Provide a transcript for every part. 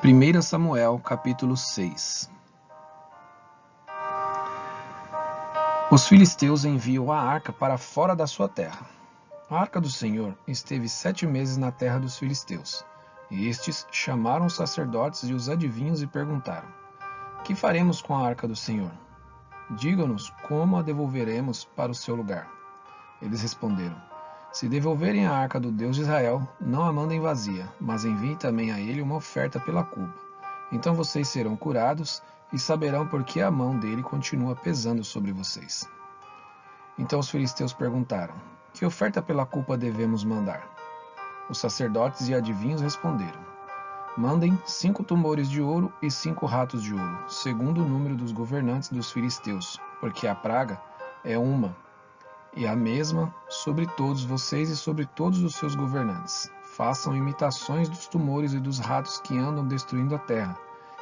1 Samuel, capítulo 6. Os filisteus enviam a arca para fora da sua terra. A arca do Senhor esteve 7 meses na terra dos filisteus. E estes chamaram os sacerdotes e os adivinhos e perguntaram: Que faremos com a arca do Senhor? Diga-nos como a devolveremos para o seu lugar. Eles responderam: Se devolverem a arca do Deus de Israel, não a mandem vazia, mas enviem também a ele uma oferta pela culpa. Então vocês serão curados e saberão por que a mão dele continua pesando sobre vocês. Então os filisteus perguntaram: Que oferta pela culpa devemos mandar? Os sacerdotes e adivinhos responderam: Mandem 5 tumores de ouro e 5 ratos de ouro, segundo o número dos governantes dos filisteus, porque a praga é uma, e a mesma sobre todos vocês e sobre todos os seus governantes. Façam imitações dos tumores e dos ratos que andam destruindo a terra,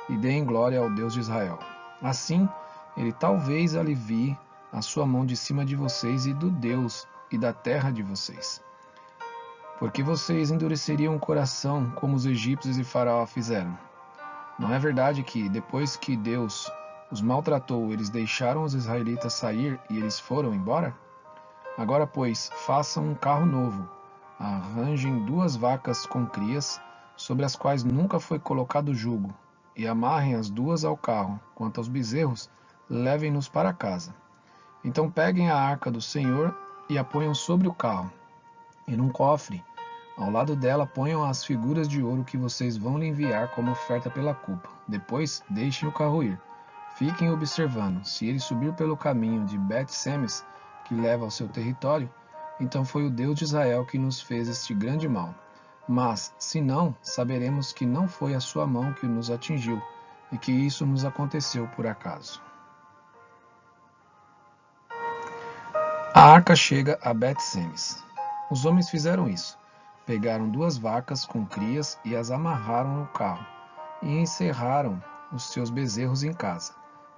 e deem glória ao Deus de Israel. Assim, ele talvez alivie a sua mão de cima de vocês e do Deus e da terra de vocês. Porque vocês endureceriam o coração como os egípcios e Faraó fizeram. Não é verdade que, depois que Deus os maltratou, eles deixaram os israelitas sair e eles foram embora? Agora, pois, façam um carro novo. Arranjem 2 vacas com crias, sobre as quais nunca foi colocado jugo, e amarrem as 2 ao carro. Quanto aos bezerros, levem-nos para casa. Então peguem a arca do Senhor e a ponham sobre o carro. E num cofre, ao lado dela, ponham as figuras de ouro que vocês vão lhe enviar como oferta pela culpa. Depois, deixem o carro ir. Fiquem observando. Se ele subir pelo caminho de Bet-Semes, que leva ao seu território, então foi o Deus de Israel que nos fez este grande mal. Mas, se não, saberemos que não foi a sua mão que nos atingiu, e que isso nos aconteceu por acaso. A arca chega a Bet-Semes. Os homens fizeram isso. Pegaram 2 vacas com crias e as amarraram no carro, e encerraram os seus bezerros em casa.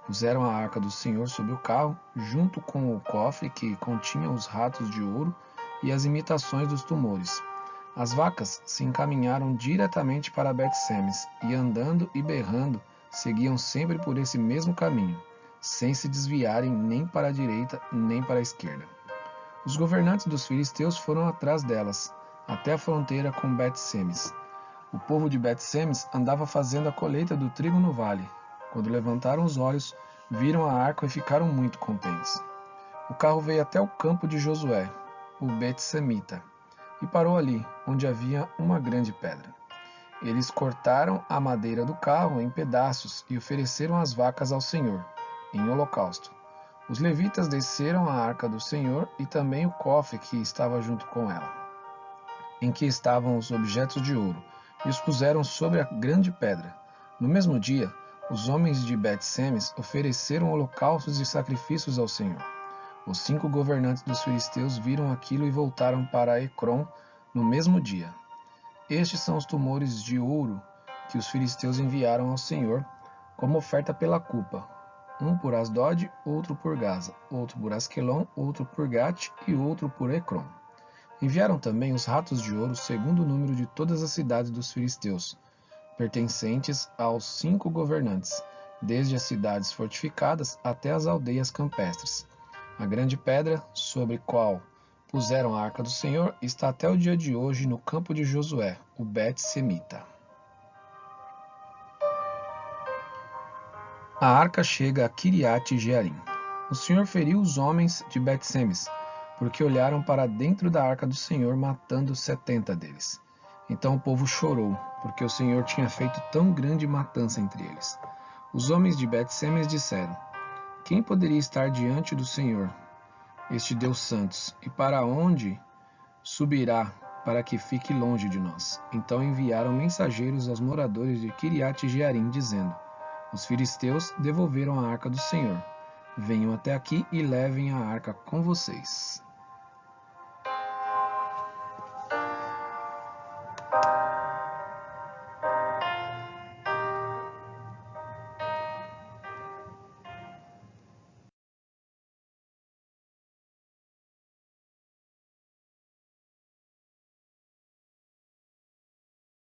Puseram a arca do Senhor sobre o carro, junto com o cofre que continha os ratos de ouro e as imitações dos tumores. As vacas se encaminharam diretamente para Bet-Semes, e andando e berrando, seguiam sempre por esse mesmo caminho, sem se desviarem nem para a direita nem para a esquerda. Os governantes dos filisteus foram atrás delas, até a fronteira com Bet-Semes. O povo de Bet-Semes andava fazendo a colheita do trigo no vale. Quando levantaram os olhos, viram a arca e ficaram muito contentes. O carro veio até o campo de Josué, o Bet-Semita, e parou ali, onde havia uma grande pedra. Eles cortaram a madeira do carro em pedaços e ofereceram as vacas ao Senhor, em holocausto. Os levitas desceram a arca do Senhor e também o cofre que estava junto com ela, em que estavam os objetos de ouro, e os puseram sobre a grande pedra. No mesmo dia, os homens de Bet-Semes ofereceram holocaustos e sacrifícios ao Senhor. Os 5 governantes dos filisteus viram aquilo e voltaram para Ecrom no mesmo dia. Estes são os tumores de ouro que os filisteus enviaram ao Senhor como oferta pela culpa. Um por Asdod, outro por Gaza, outro por Asquelon, outro por Gate e outro por Ecrom. Enviaram também os ratos de ouro segundo o número de todas as cidades dos filisteus, pertencentes aos 5 governantes, desde as cidades fortificadas até as aldeias campestres. A grande pedra, sobre qual puseram a arca do Senhor, está até o dia de hoje no campo de Josué, o Bet-Semita. A arca chega a Kiriat-Jearim. O Senhor feriu os homens de Bet-Semes, porque olharam para dentro da arca do Senhor, matando 70 deles. Então o povo chorou, porque o Senhor tinha feito tão grande matança entre eles. Os homens de Bet-Semes disseram: Quem poderia estar diante do Senhor, este Deus Santos, e para onde subirá para que fique longe de nós? Então enviaram mensageiros aos moradores de Kiriat-Jearim, dizendo: Os filisteus devolveram a arca do Senhor. Venham até aqui e levem a arca com vocês.